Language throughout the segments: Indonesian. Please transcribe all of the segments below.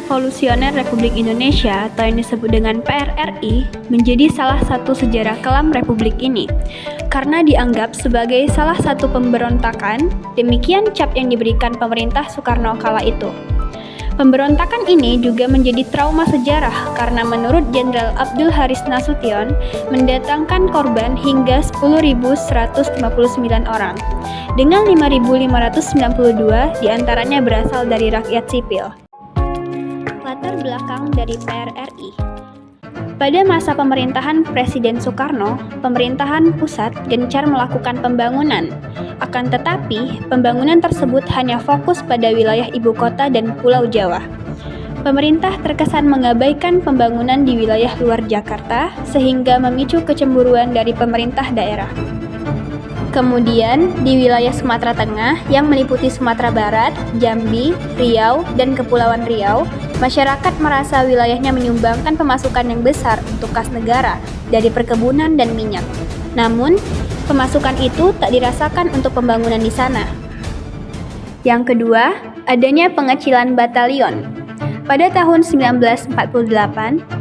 Revolusioner Republik Indonesia atau yang disebut dengan PRRI menjadi salah satu sejarah kelam Republik ini karena dianggap sebagai salah satu pemberontakan, demikian cap yang diberikan pemerintah Soekarno kala itu. Pemberontakan ini juga menjadi trauma sejarah karena menurut Jenderal Abdul Haris Nasution mendatangkan korban hingga 10.159 orang, dengan 5.592 diantaranya berasal dari rakyat sipil. Latar belakang dari PRRI. Pada masa pemerintahan Presiden Soekarno, pemerintahan pusat gencar melakukan pembangunan. Akan tetapi, pembangunan tersebut hanya fokus pada wilayah ibu kota dan Pulau Jawa. Pemerintah terkesan mengabaikan pembangunan di wilayah luar Jakarta, sehingga memicu kecemburuan dari pemerintah daerah. Kemudian, di wilayah Sumatera Tengah yang meliputi Sumatera Barat, Jambi, Riau, dan Kepulauan Riau, masyarakat merasa wilayahnya menyumbangkan pemasukan yang besar untuk kas negara dari perkebunan dan minyak. Namun, pemasukan itu tak dirasakan untuk pembangunan di sana. Yang kedua, adanya pengecilan batalion. Pada tahun 1948,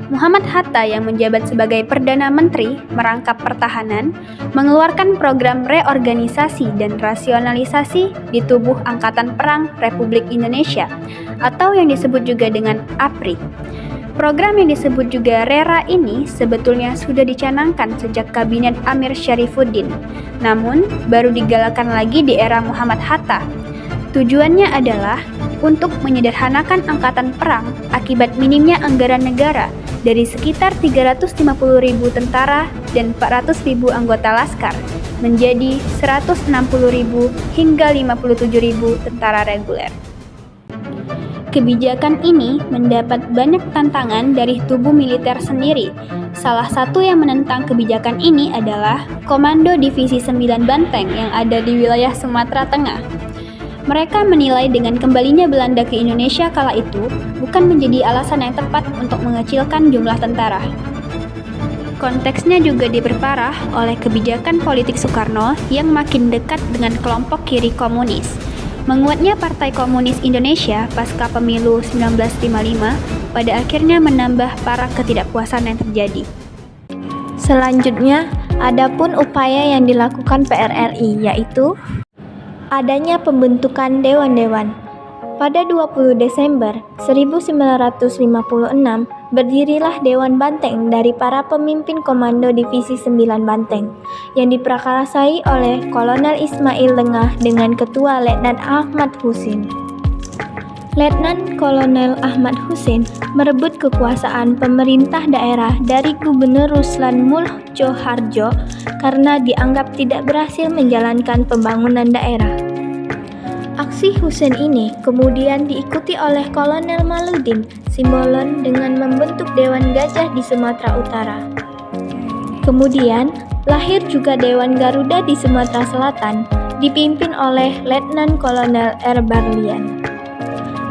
Muhammad Hatta yang menjabat sebagai Perdana Menteri merangkap pertahanan, mengeluarkan program reorganisasi dan rasionalisasi di tubuh Angkatan Perang Republik Indonesia atau yang disebut juga dengan APRI. Program yang disebut juga RERA ini sebetulnya sudah dicanangkan sejak Kabinet Amir Syarifuddin, namun baru digalakan lagi di era Muhammad Hatta. Tujuannya adalah untuk menyederhanakan angkatan perang akibat minimnya anggaran negara dari sekitar 350.000 tentara dan 400.000 anggota laskar menjadi 160.000 hingga 57.000 tentara reguler. Kebijakan ini mendapat banyak tantangan dari tubuh militer sendiri. Salah satu yang menentang kebijakan ini adalah Komando Divisi 9 Banteng yang ada di wilayah Sumatera Tengah. Mereka menilai dengan kembalinya Belanda ke Indonesia kala itu bukan menjadi alasan yang tepat untuk mengecilkan jumlah tentara. Konteksnya juga diperparah oleh kebijakan politik Soekarno yang makin dekat dengan kelompok kiri komunis. Menguatnya Partai Komunis Indonesia pasca pemilu 1955 pada akhirnya menambah parah ketidakpuasan yang terjadi. Selanjutnya, adapun upaya yang dilakukan PRRI yaitu adanya pembentukan dewan-dewan. Pada 20 Desember 1956, berdirilah Dewan Banteng dari para pemimpin Komando Divisi 9 Banteng yang diprakarsai oleh Kolonel Ismail Lengah dengan Ketua Letnan Ahmad Husin. Letnan Kolonel Ahmad Husin merebut kekuasaan pemerintah daerah dari Gubernur Ruslan Muljo Harjo karena dianggap tidak berhasil menjalankan pembangunan daerah. Aksi Husin ini kemudian diikuti oleh Kolonel Maludin Simbolon dengan membentuk Dewan Gajah di Sumatera Utara. Kemudian lahir juga Dewan Garuda di Sumatera Selatan dipimpin oleh Letnan Kolonel R. Barlian.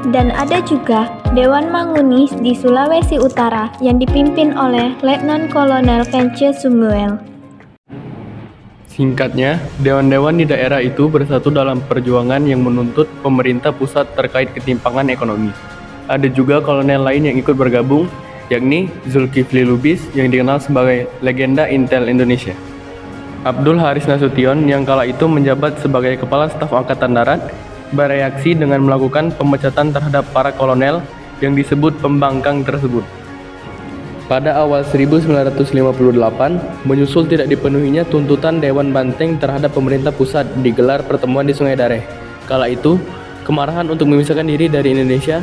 Dan ada juga Dewan Mangunis di Sulawesi Utara yang dipimpin oleh Letnan Kolonel Vence Sumuel. Singkatnya, dewan-dewan di daerah itu bersatu dalam perjuangan yang menuntut pemerintah pusat terkait ketimpangan ekonomi. Ada juga kolonel lain yang ikut bergabung, yakni Zulkifli Lubis yang dikenal sebagai legenda Intel Indonesia. Abdul Haris Nasution yang kala itu menjabat sebagai Kepala Staf Angkatan Darat bereaksi dengan melakukan pemecatan terhadap para kolonel yang disebut pembangkang tersebut. Pada awal 1958, menyusul tidak dipenuhinya tuntutan Dewan Banteng terhadap pemerintah pusat digelar pertemuan di Sungai Dareh. Kala itu, kemarahan untuk memisahkan diri dari Indonesia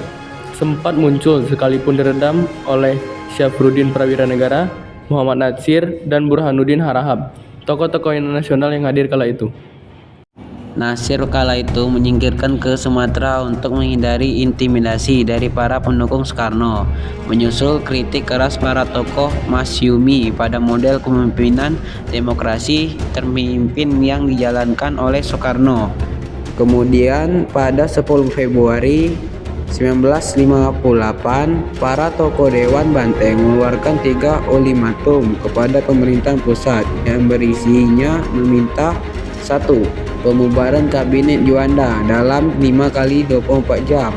sempat muncul sekalipun diredam oleh Syafruddin Prawira Negara, Muhammad Natsir, dan Burhanuddin Harahap, tokoh-tokoh nasional yang hadir kala itu. Nasir kala itu menyingkirkan ke Sumatera untuk menghindari intimidasi dari para pendukung Soekarno. Menyusul kritik keras para tokoh Masyumi pada model kepemimpinan demokrasi terpimpin yang dijalankan oleh Soekarno. Kemudian pada 10 Februari 1958, para tokoh Dewan Banteng mengeluarkan 3 ultimatum kepada pemerintah pusat yang berisinya meminta 1. Pembubaran Kabinet Juanda dalam 5 kali 24 jam.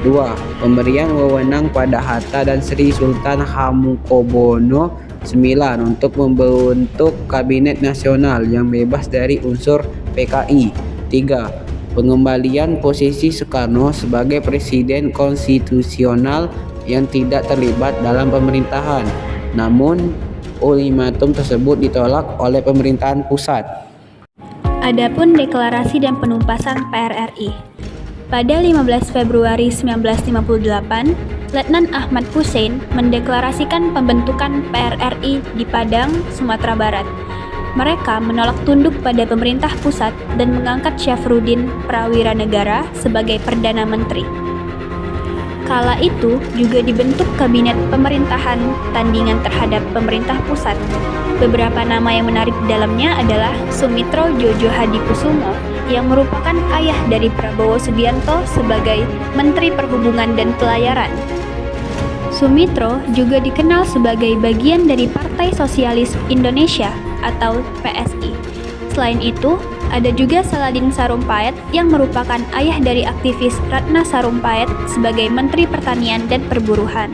2. Pemberian wewenang pada Hatta dan Sri Sultan Hamengkubuwono IX untuk membentuk kabinet nasional yang bebas dari unsur PKI. 3. Pengembalian posisi Soekarno sebagai presiden konstitusional yang tidak terlibat dalam pemerintahan. Namun, ultimatum tersebut ditolak oleh pemerintahan pusat. Adapun deklarasi dan penumpasan PRRI. Pada 15 Februari 1958, Letnan Ahmad Hussein mendeklarasikan pembentukan PRRI di Padang, Sumatera Barat. Mereka menolak tunduk pada pemerintah pusat dan mengangkat Syafruddin Prawiranegara sebagai Perdana Menteri. Kala itu juga dibentuk kabinet pemerintahan tandingan terhadap pemerintah pusat. Beberapa nama yang menarik di dalamnya adalah Sumitro Jojo Hadikusumo yang merupakan ayah dari Prabowo Subianto sebagai Menteri Perhubungan dan Pelayaran. Sumitro juga dikenal sebagai bagian dari Partai Sosialis Indonesia atau PSI. Selain itu, ada juga Saladin Sarumpait yang merupakan ayah dari aktivis Ratna Sarumpait sebagai Menteri Pertanian dan Perburuhan.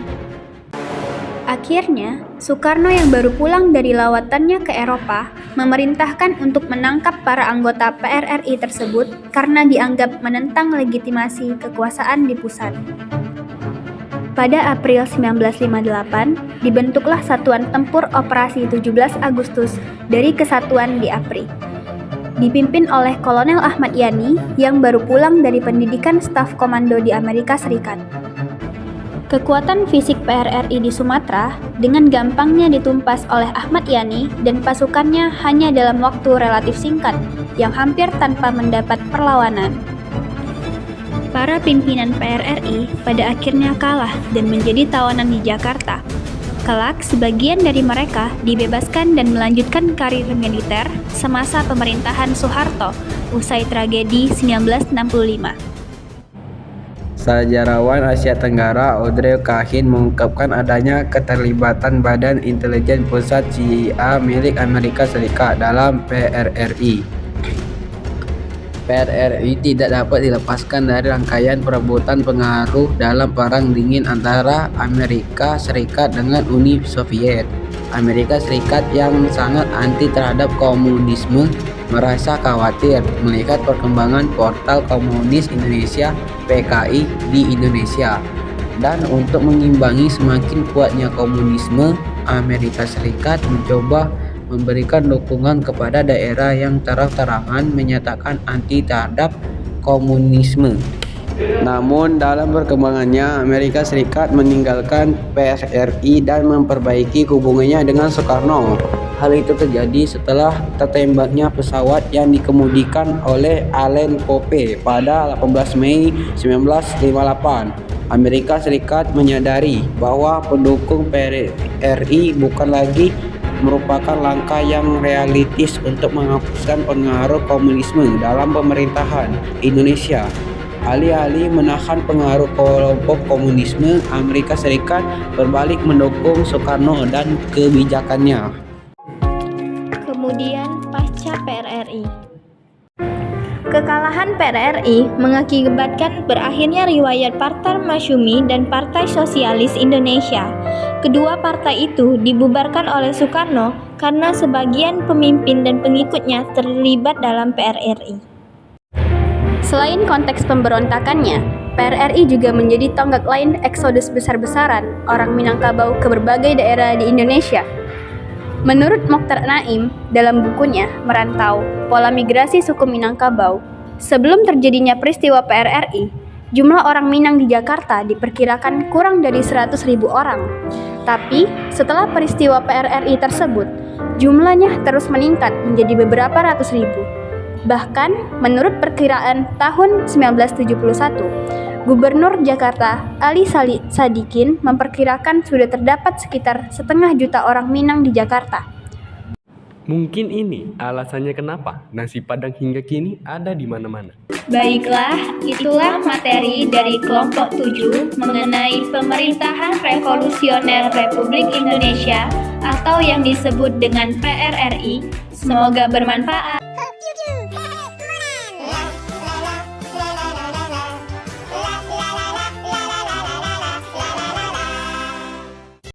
Akhirnya, Soekarno yang baru pulang dari lawatannya ke Eropa memerintahkan untuk menangkap para anggota PRRI tersebut karena dianggap menentang legitimasi kekuasaan di pusat. Pada April 1958, dibentuklah Satuan Tempur Operasi 17 Agustus dari Kesatuan di APRI. Dipimpin oleh Kolonel Ahmad Yani yang baru pulang dari pendidikan staf komando di Amerika Serikat. Kekuatan fisik PRRI di Sumatera dengan gampangnya ditumpas oleh Ahmad Yani dan pasukannya hanya dalam waktu relatif singkat yang hampir tanpa mendapat perlawanan. Para pimpinan PRRI pada akhirnya kalah dan menjadi tawanan di Jakarta. Kelak, sebagian dari mereka dibebaskan dan melanjutkan karir militer semasa pemerintahan Soeharto usai tragedi 1965. Sejarawan Asia Tenggara Audrey Kahin mengungkapkan adanya keterlibatan Badan Intelijen Pusat CIA milik Amerika Serikat dalam PRRI. PRRI tidak dapat dilepaskan dari rangkaian perebutan pengaruh dalam Perang Dingin antara Amerika Serikat dengan Uni Soviet. Amerika Serikat yang sangat anti terhadap komunisme merasa khawatir melihat perkembangan portal komunis Indonesia PKI di Indonesia. Dan untuk mengimbangi semakin kuatnya komunisme, Amerika Serikat mencoba memberikan dukungan kepada daerah yang terang-terangan menyatakan anti terhadap komunisme. Namun dalam perkembangannya, Amerika Serikat meninggalkan PRRI dan memperbaiki hubungannya dengan Soekarno. Hal itu terjadi setelah tertembaknya pesawat yang dikemudikan oleh Allen Pope pada 18 Mei 1958. Amerika Serikat menyadari bahwa pendukung PRRI bukan lagi merupakan langkah yang realistis untuk menghapuskan pengaruh komunisme dalam pemerintahan Indonesia. Alih-alih menahan pengaruh kelompok komunisme, Amerika Serikat berbalik mendukung Soekarno dan kebijakannya. Kemudian pasca PRRI. Kekalahan PRRI mengakibatkan berakhirnya riwayat Partai Masyumi dan Partai Sosialis Indonesia. Kedua partai itu dibubarkan oleh Soekarno karena sebagian pemimpin dan pengikutnya terlibat dalam PRRI. Selain konteks pemberontakannya, PRRI juga menjadi tonggak lain eksodus besar-besaran orang Minangkabau ke berbagai daerah di Indonesia. Menurut Mokhtar Naim, dalam bukunya Merantau, Pola Migrasi Suku Minangkabau, sebelum terjadinya peristiwa PRRI, jumlah orang Minang di Jakarta diperkirakan kurang dari 100.000 orang. Tapi, setelah peristiwa PRRI tersebut, jumlahnya terus meningkat menjadi beberapa ratus ribu. Bahkan, menurut perkiraan tahun 1971, Gubernur Jakarta Ali Sadikin memperkirakan sudah terdapat sekitar 500.000 orang Minang di Jakarta. Mungkin ini alasannya kenapa nasi Padang hingga kini ada di mana-mana. Baiklah, itulah materi dari kelompok 7 mengenai pemerintahan revolusioner Republik Indonesia atau yang disebut dengan PRRI. Semoga bermanfaat.